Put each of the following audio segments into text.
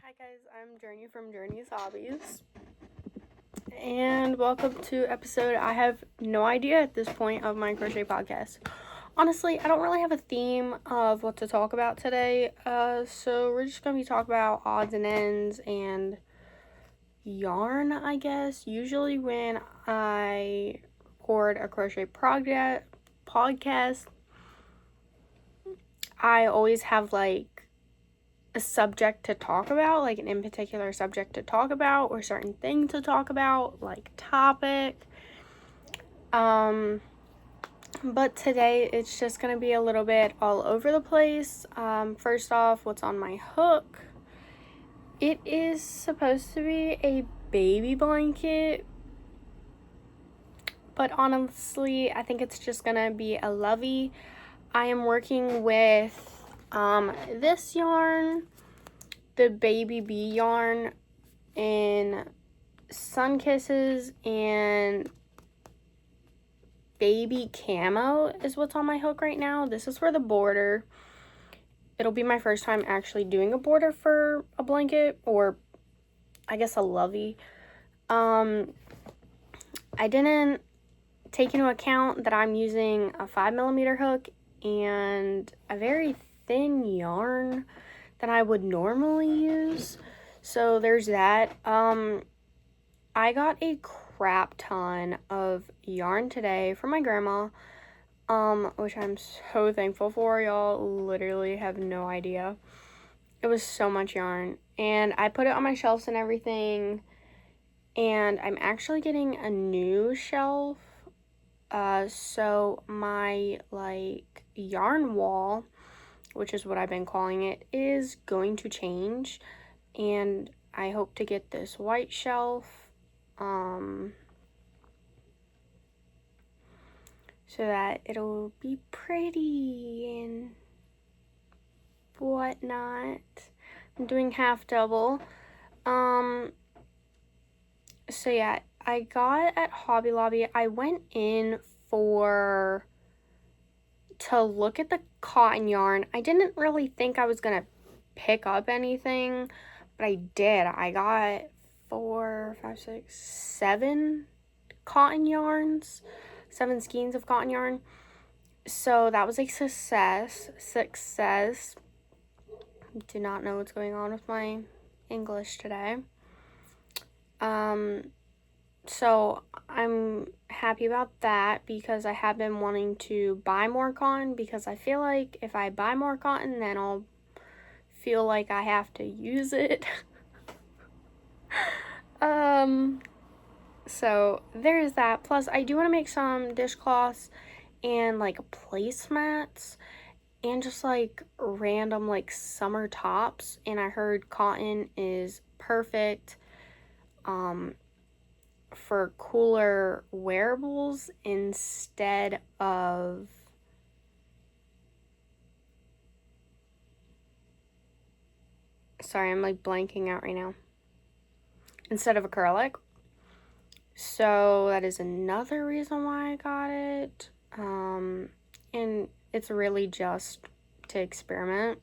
Hi guys, I'm Journey from Journey's Hobbies, and welcome to episode. I have no idea at this point of my crochet podcast. Honestly, I don't really have a theme of what to talk about today, so we're just going to be talking about odds and ends and yarn, I guess. Usually when I record a crochet podcast, I always have like a subject to talk about, like an in particular subject to talk about or certain thing to talk about, like topic. But today it's just gonna be a little bit all over the place. First off, what's on my hook? It is supposed to be a baby blanket, but honestly, I think it's just gonna be a Lovey. I am working with this yarn, the Baby Bee yarn in Sun Kisses, and Baby Camo is what's on my hook right now. This is for the border. It'll be my first time actually doing a border for a blanket, or I guess a Lovey. I didn't take into account that I'm using a 5mm hook and a very thin yarn that I would normally use. So there's that. I got a crap ton of yarn today from my grandma, which I'm so thankful for. Y'all literally have no idea. It was so much yarn, and I put it on my shelves and everything, and I'm actually getting a new shelf. So my like yarn wall, which is what I've been calling it, is going to change, and I hope to get this white shelf so that it'll be pretty and whatnot. I'm doing half double. So yeah, I got at Hobby Lobby. I went in to look at the cotton yarn. I didn't really think I was gonna pick up anything, but I did. I got 4, 5, 6, 7 cotton yarns, 7 skeins of cotton yarn. So that was a success. Do not know what's going on with my English today. So I'm happy about that because I have been wanting to buy more cotton, because I feel like if I buy more cotton, then I'll feel like I have to use it. So there's that. Plus, I do want to make some dishcloths and like placemats and just like random like summer tops. And I heard cotton is perfect for cooler wearables instead of I'm like blanking out right now. Instead of acrylic. So that is another reason why I got it. And it's really just to experiment.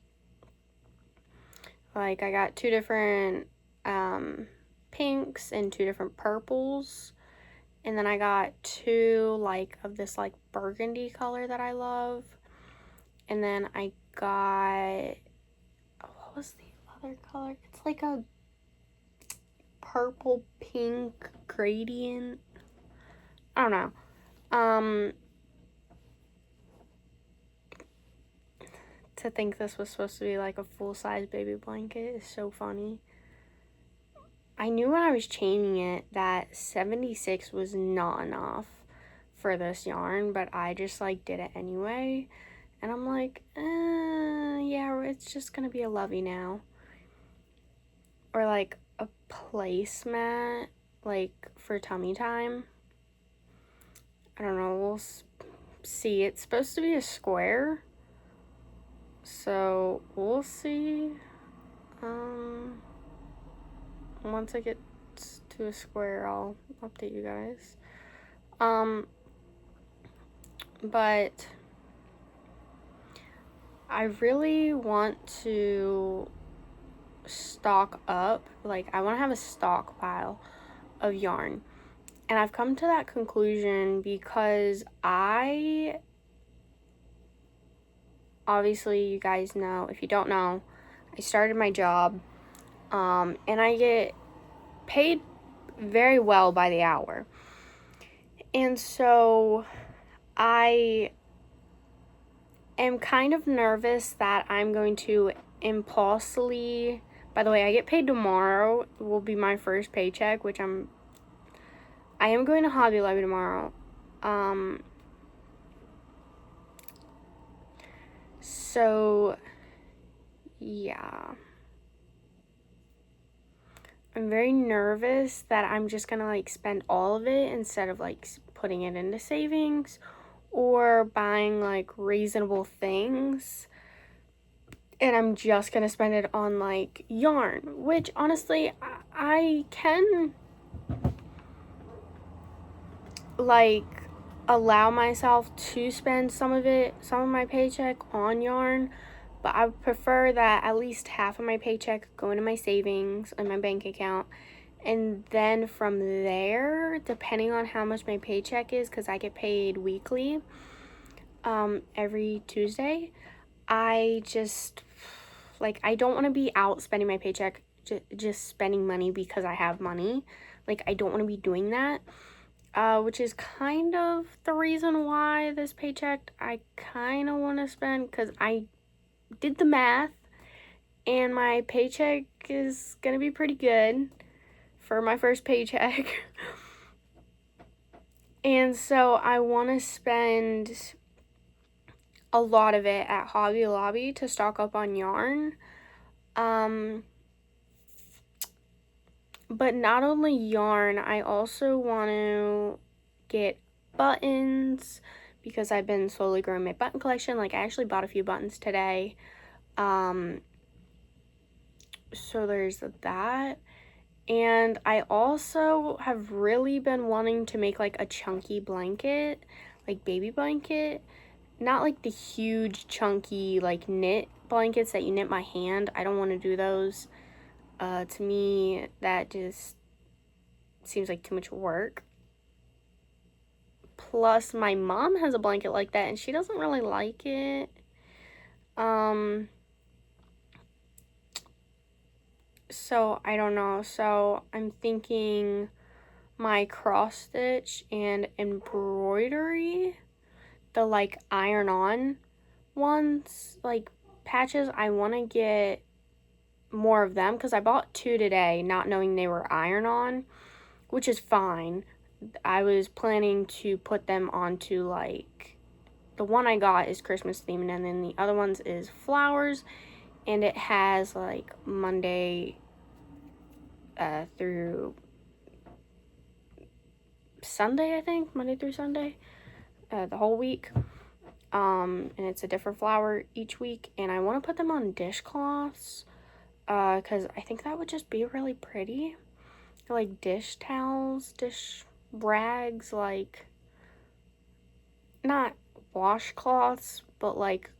Like I got 2 different pinks and 2 different purples. And then I got 2 like of this like burgundy color that I love. And then I got, what was the other color? It's like a purple pink gradient. I don't know. To think this was supposed to be like a full-size baby blanket is so funny. I knew when I was chaining it that 76 was not enough for this yarn, but I just like did it anyway. And I'm like, yeah, it's just gonna be a Lovey now. Or like a placemat, like for tummy time. I don't know, we'll see. It's supposed to be a square, so we'll see. Once I get to a square, I'll update you guys. But I really want to stock up. Like, I want to have a stockpile of yarn. And I've come to that conclusion because obviously, you guys know, if you don't know, I started my job, and I get paid very well by the hour. And so I am kind of nervous that I'm going to impulsively, by the way, I get paid tomorrow, will be my first paycheck, which I am going to Hobby Lobby tomorrow. So yeah, I'm very nervous that I'm just gonna like spend all of it instead of like putting it into savings or buying like reasonable things, and I'm just gonna spend it on like yarn, which honestly I can like allow myself to spend some of my paycheck on yarn, but I would prefer that at least half of my paycheck go into my savings and my bank account, and then from there, depending on how much my paycheck is, because I get paid weekly, every Tuesday, I just like, I don't want to be out spending my paycheck just spending money because I have money. Like, I don't want to be doing that. Which is kind of the reason why this paycheck I kind of want to spend, because I did the math and my paycheck is gonna be pretty good for my first paycheck. And so I want to spend a lot of it at Hobby Lobby to stock up on yarn. But not only yarn, I also want to get buttons because I've been slowly growing my button collection. Like, I actually bought a few buttons today. So there's that. And I also have really been wanting to make like a chunky blanket, like baby blanket. Not like the huge chunky like knit blankets that you knit by hand. I don't want to do those. To me, that just seems like too much work. Plus, my mom has a blanket like that and she doesn't really like it. So I don't know. So I'm thinking my cross stitch and embroidery, the like iron on ones, like patches, I want to get more of them because I bought 2 today not knowing they were iron on, which is fine. I was planning to put them onto like, the one I got is Christmas themed, and then the other ones is flowers, and it has like Monday through Sunday, I think, Monday through Sunday, the whole week. And it's a different flower each week, and I want to put them on dishcloths, because I think that would just be really pretty. Like dish towels, dish rags, like not washcloths, but like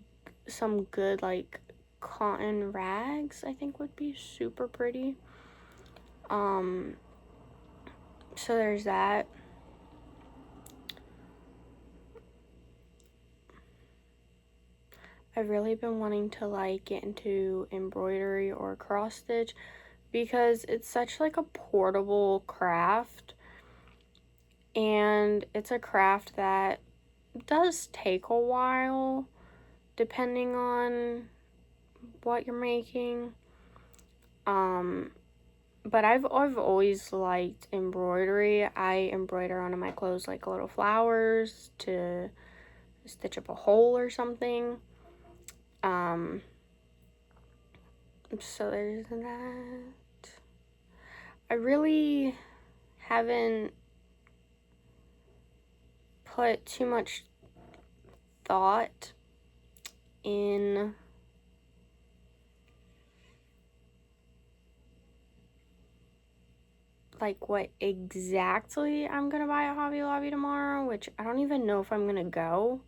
some good like cotton rags, I think would be super pretty. So there's that. I've really been wanting to like get into embroidery or cross stitch because it's such like a portable craft, and it's a craft that does take a while depending on what you're making. But I've always liked embroidery. I embroider onto my clothes like little flowers to stitch up a hole or something. So there's that. I really haven't put too much thought in like what exactly I'm gonna buy at Hobby Lobby tomorrow, which I don't even know if I'm gonna go.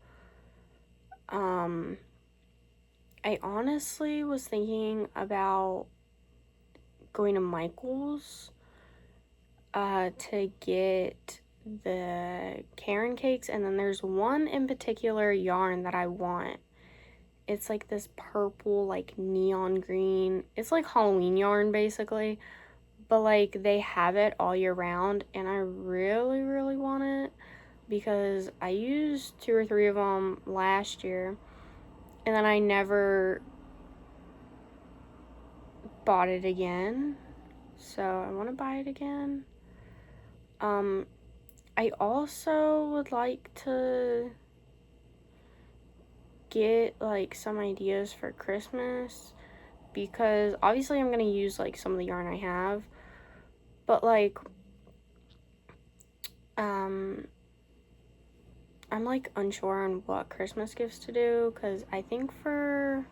I honestly was thinking about going to Michael's to get the Karen cakes, and then there's one in particular yarn that I want. It's like this purple, like neon green. It's like Halloween yarn basically, but like they have it all year round, and I really, really want it because I used 2 or 3 of them last year, and then I never bought it again, so I want to buy it again. I also would like to get like some ideas for Christmas, because obviously I'm gonna use like some of the yarn I have, but like I'm like unsure on what Christmas gifts to do, because I think for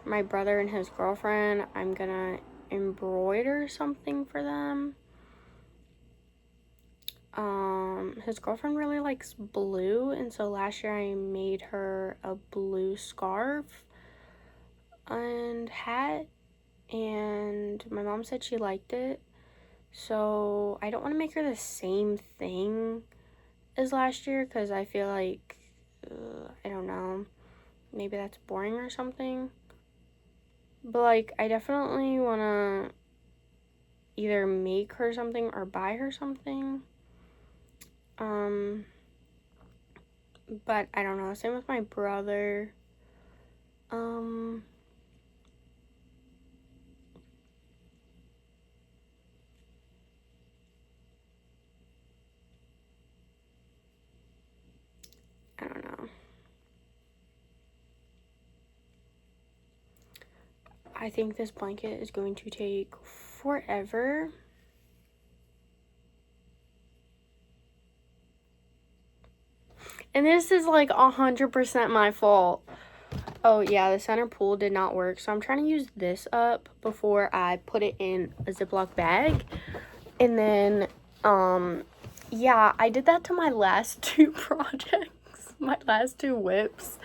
my brother and his girlfriend I'm gonna embroider something for them. His girlfriend really likes blue, and so last year I made her a blue scarf and hat, and my mom said she liked it. So I don't want to make her the same thing as last year, because I feel like, I don't know, maybe that's boring or something. But like, I definitely want to either make her something or buy her something. But I don't know, same with my brother. I don't know. I think this blanket is going to take forever. And this is like 100% my fault. Oh yeah, the center pull did not work, so I'm trying to use this up before I put it in a Ziploc bag. And then, yeah, I did that to my last 2 projects, my last 2 whips.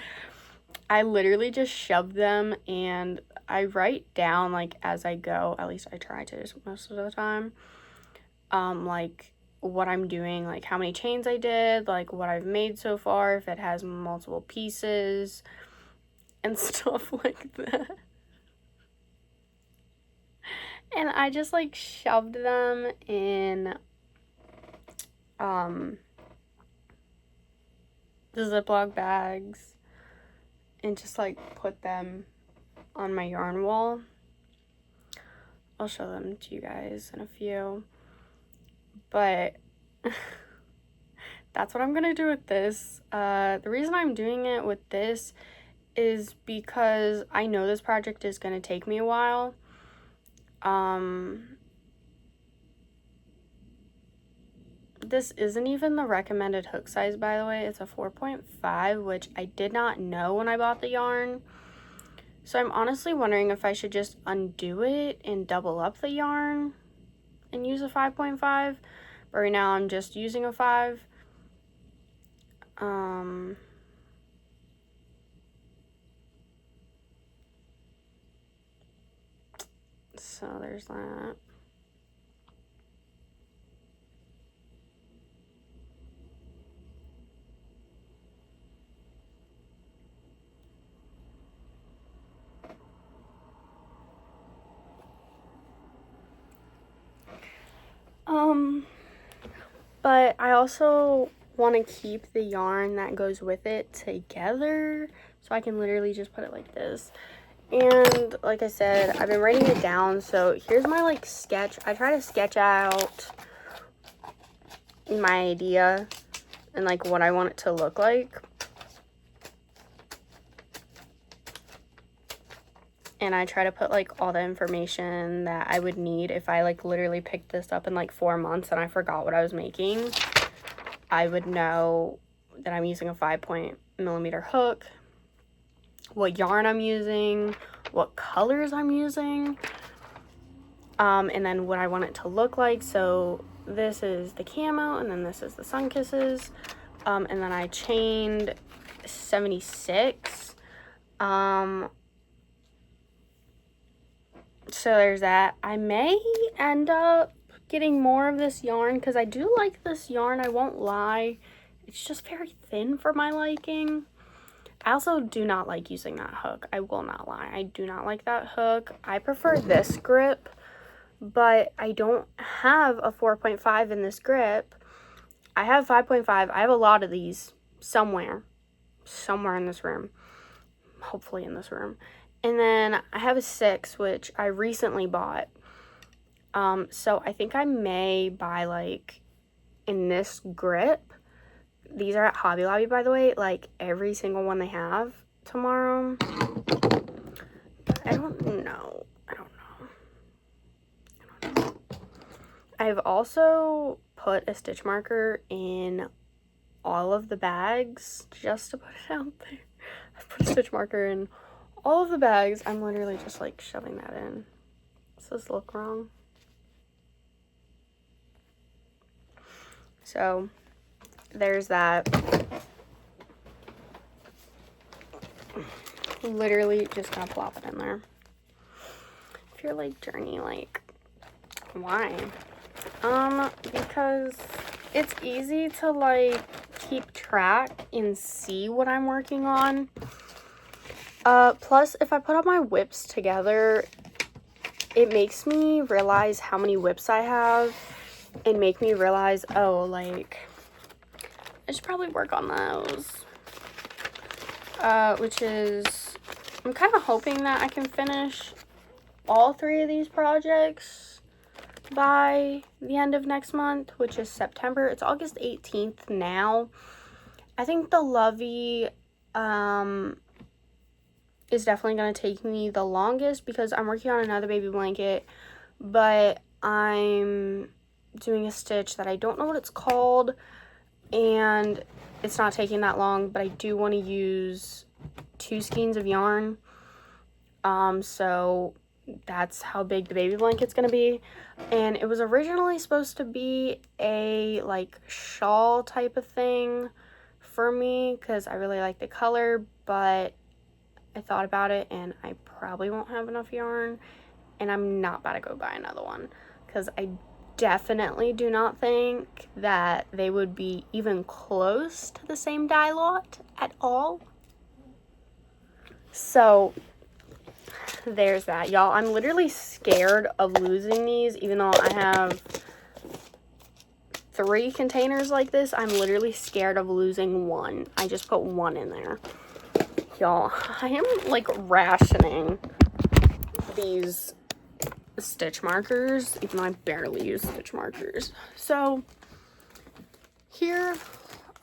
I literally just shoved them, and I write down, like, as I go, at least I try to most of the time, like, what I'm doing, like, how many chains I did, like, what I've made so far, if it has multiple pieces, and stuff like that. And I just, like, shoved them in, the Ziploc bags, and just, like, put them on my yarn wall. I'll show them to you guys in a few. But that's what I'm gonna do with this. The reason I'm doing it with this is because I know this project is gonna take me a while. This isn't even the recommended hook size, by the way. It's a 4.5, which I did not know when I bought the yarn. So I'm honestly wondering if I should just undo it and double up the yarn and use a 5.5. But right now I'm just using a 5. So there's that. But I also want to keep the yarn that goes with it together, so I can literally just put it like this. And like I said, I've been writing it down, so here's my like sketch. I try to sketch out my idea and like what I want it to look like. And I try to put like all the information that I would need if I like literally picked this up in like 4 months and I forgot what I was making. I would know that I'm using a 5-millimeter hook, what yarn I'm using, what colors I'm using, and then what I want it to look like. So this is the camo, and then this is the sun kisses, and then I chained 76. So there's that. I may end up getting more of this yarn because I do like this yarn, I won't lie. It's just very thin for my liking. I also do not like using that hook. I will not lie. I do not like that hook. I prefer this grip, but I don't have a 4.5 in this grip. I have 5.5. I have a lot of these somewhere in this room. Hopefully in this room. And then I have a 6, which I recently bought. So I think I may buy, like, in this grip. These are at Hobby Lobby, by the way. Like, every single one they have tomorrow. I don't know. I've also put a stitch marker in all of the bags just to put it out there. I've put a stitch marker in all of the bags. I'm literally just, like, shoving that in. Does this look wrong? So, there's that. Literally just gonna plop it in there. If you're like, Journey, like, why? Because it's easy to, like, keep track and see what I'm working on. Plus, if I put all my whips together, it makes me realize how many whips I have and make me realize, oh, like, I should probably work on those. Which is, I'm kind of hoping that I can finish all 3 of these projects by the end of next month, which is September. It's August 18th now. I think the Lovey, is definitely going to take me the longest because I'm working on another baby blanket, but I'm doing a stitch that I don't know what it's called, and it's not taking that long, but I do want to use 2 skeins of yarn. So that's how big the baby blanket's gonna be. And it was originally supposed to be a, like, shawl type of thing for me because I really like the color, but I thought about it and I probably won't have enough yarn, and I'm not about to go buy another one because I definitely do not think that they would be even close to the same dye lot at all. So there's that, y'all. I'm literally scared of losing these, even though I have 3 containers like this. I'm literally scared of losing one. I just put 1 in there. Y'all, I am, like, rationing these stitch markers, even though I barely use stitch markers. So here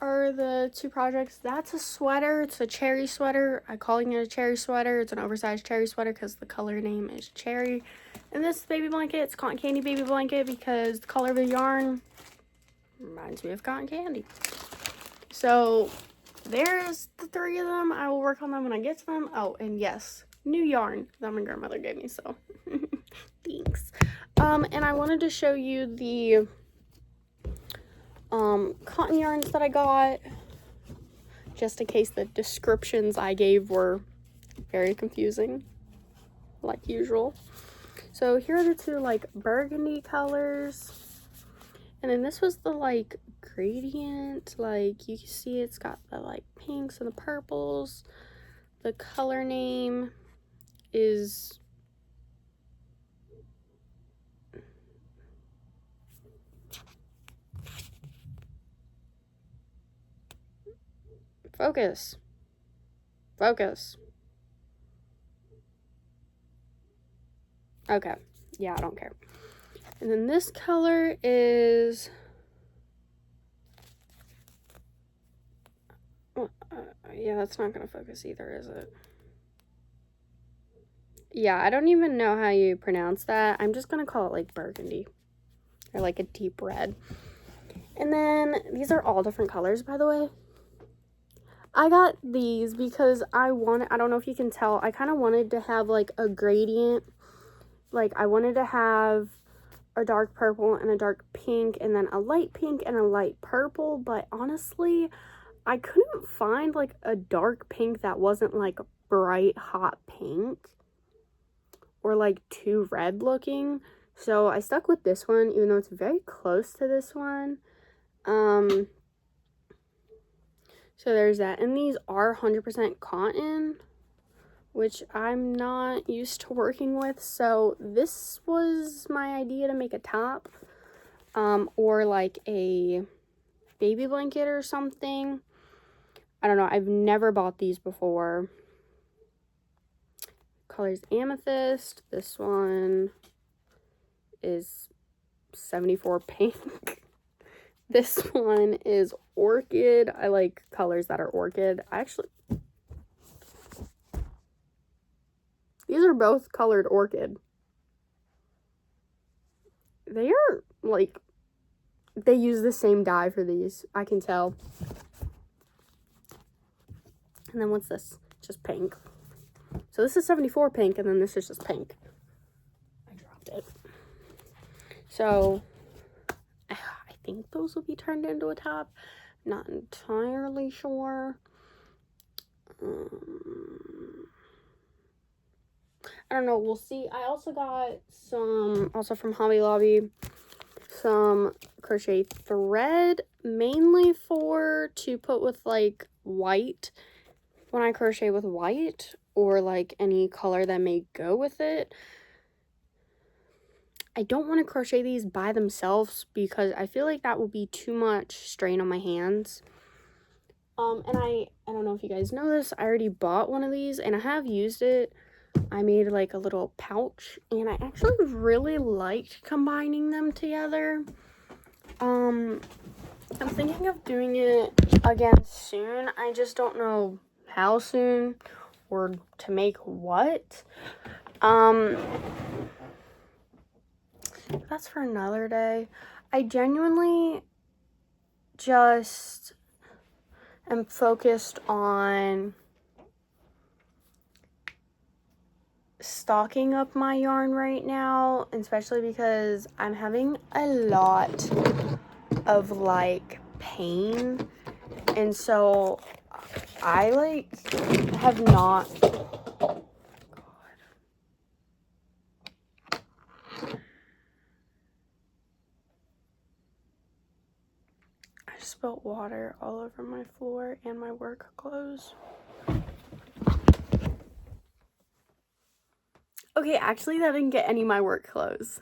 are the 2 projects. That's a sweater. It's a cherry sweater. I'm calling it a cherry sweater. It's an oversized cherry sweater because the color name is cherry. And this baby blanket, it's cotton candy baby blanket because the color of the yarn reminds me of cotton candy. So there's the 3 of them. I will work on them when I get to them. Oh, and yes, new yarn that my grandmother gave me, so thanks. And I wanted to show you the cotton yarns that I got, just in case the descriptions I gave were very confusing, like usual. So here are the 2, like, burgundy colors, and then this was the, like, gradient. Like, you can see it's got the, like, pinks and the purples. The color name is focus. Okay, yeah, I don't care. And then this color is yeah, that's not gonna focus either, is it? Yeah, I don't even know how you pronounce that. I'm just gonna call it, like, burgundy, or, like, a deep red. And then these are all different colors, by the way. I got these because I don't know if you can tell, I kind of wanted to have, like, a gradient. Like, I wanted to have a dark purple and a dark pink, and then a light pink and a light purple, but honestly, I couldn't find, like, a dark pink that wasn't, like, bright hot pink. or like too red looking. So I stuck with this one, even though it's very close to this one. So there's that. And these are 100% cotton, which I'm not used to working with. So this was my idea to make a top, or like a baby blanket or something. I don't know. I've never bought these before. Color's amethyst. This one is 74 pink. This one is orchid. I like colors that are orchid. These are both colored orchid. They are like, they use the same dye for these. I can tell. And then what's this? Just pink. So this is 74 pink, and then this is just pink. I dropped it. So I think those will be turned into a top. Not entirely sure. I don't know. We'll see. I also got some, also from Hobby Lobby, some crochet thread, mainly to put with like white when I crochet with white, or like any color that may go with it. I don't want to crochet these by themselves because I feel like that will be too much strain on my hands. And I don't know if you guys know this, I already bought one of these and I have used it. I made like a little pouch and I actually really liked combining them together. I'm thinking of doing it again soon. I just don't know how soon or to make what. That's for another day. I genuinely just am focused on stocking up my yarn right now, especially because I'm having a lot of like pain, and so I like have not, I spilled water all over my floor and my work clothes. Okay, actually that didn't get any of my work clothes.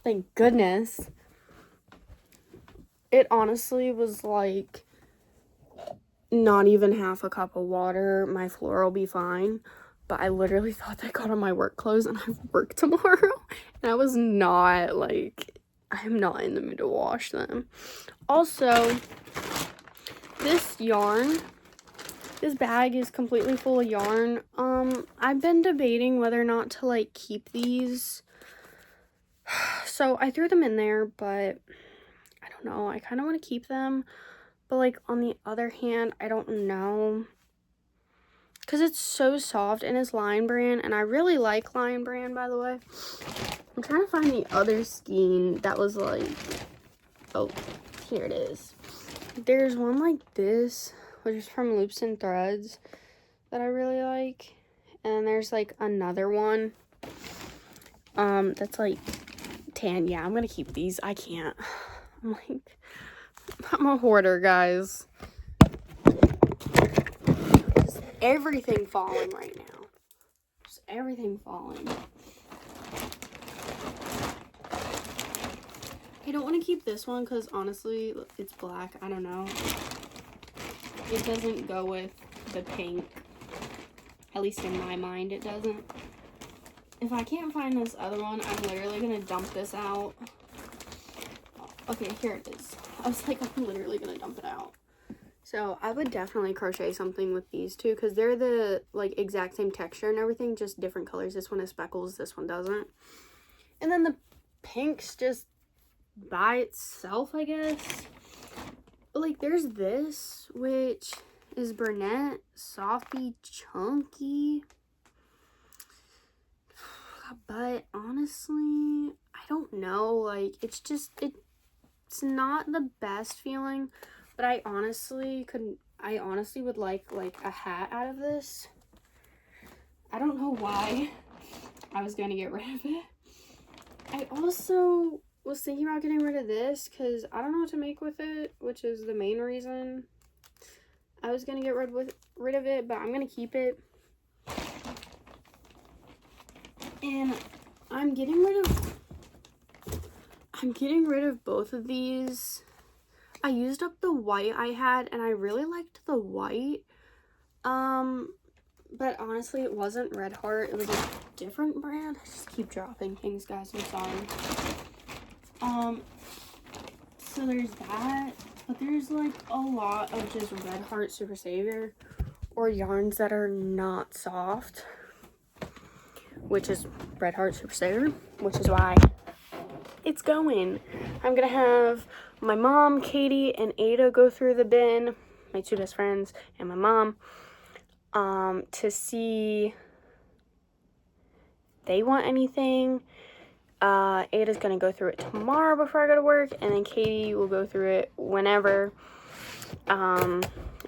Thank goodness. It honestly was like not even half a cup of water. My floor will be fine. But I literally thought they got on my work clothes and I have work tomorrow. And I was not like, I'm not in the mood to wash them. Also, this bag is completely full of yarn. I've been debating whether or not to like keep these. So I threw them in there, but I don't know. I kind of want to keep them. But like on the other hand, I don't know. Because it's so soft and it's Lion Brand. And I really like Lion Brand, by the way. I'm trying to find the other skein that was like, oh, here it is. There's one like this, which is from Loops and Threads, that I really like. And there's like another one that's like tan. Yeah, I'm gonna keep these. I can't. I'm a hoarder, guys. Just everything falling right now. Just everything falling. I don't want to keep this one because honestly, it's black. I don't know. It doesn't go with the pink. At least in my mind, it doesn't. If I can't find this other one, I'm literally going to dump this out. Okay, here it is. I was like, I'm literally going to dump it out. So I would definitely crochet something with these two because they're the like exact same texture and everything, just different colors. This one has speckles, this one doesn't. And then the pink's just by itself, I guess. But like there's this, which is brunette, softy, chunky. But honestly, I don't know. Like it's just, it's not the best feeling. But I honestly would like a hat out of this. I don't know why. I was going to get rid of it. I also was thinking about getting rid of this because I don't know what to make with it, which is the main reason I was going to get rid of it, but I'm going to keep it. And I'm getting rid of both of these. I used up the white I had, and I really liked the white. But honestly, it wasn't Red Heart. It was a different brand. I just keep dropping things, guys. I'm sorry. So there's that. But there's, like, a lot of just Red Heart Super Savior or yarns that are not soft, which is Red Heart Super Savior, which is why it's going. I'm gonna have my mom, Katie, and Ada go through the bin, my two best friends, and my mom, to see if they want anything. Ada's gonna go through it tomorrow before I go to work, and then Katie will go through it whenever.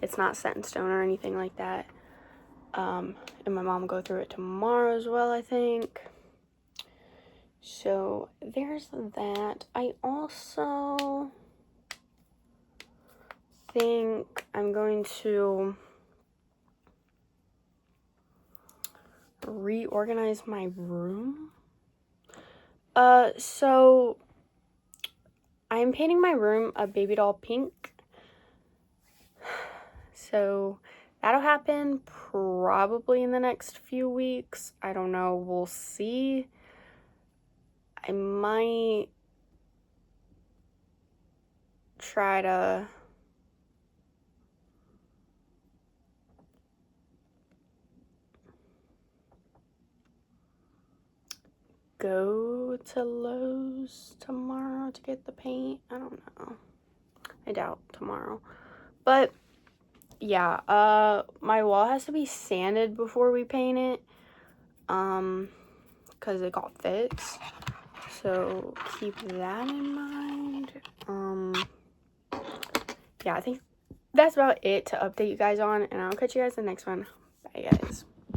It's not set in stone or anything like that. And my mom will go through it tomorrow as well, I think. So there's that. I also think I'm going to reorganize my room. So I'm painting my room a baby doll pink. So that'll happen probably in the next few weeks. I don't know. We'll see. I might try to go to Lowe's tomorrow to get the paint. I don't know. I doubt tomorrow. But yeah, my wall has to be sanded before we paint it. Because it got fixed. So keep that in mind. Yeah, I think that's about it to update you guys on, and I'll catch you guys in the next one. Bye, guys.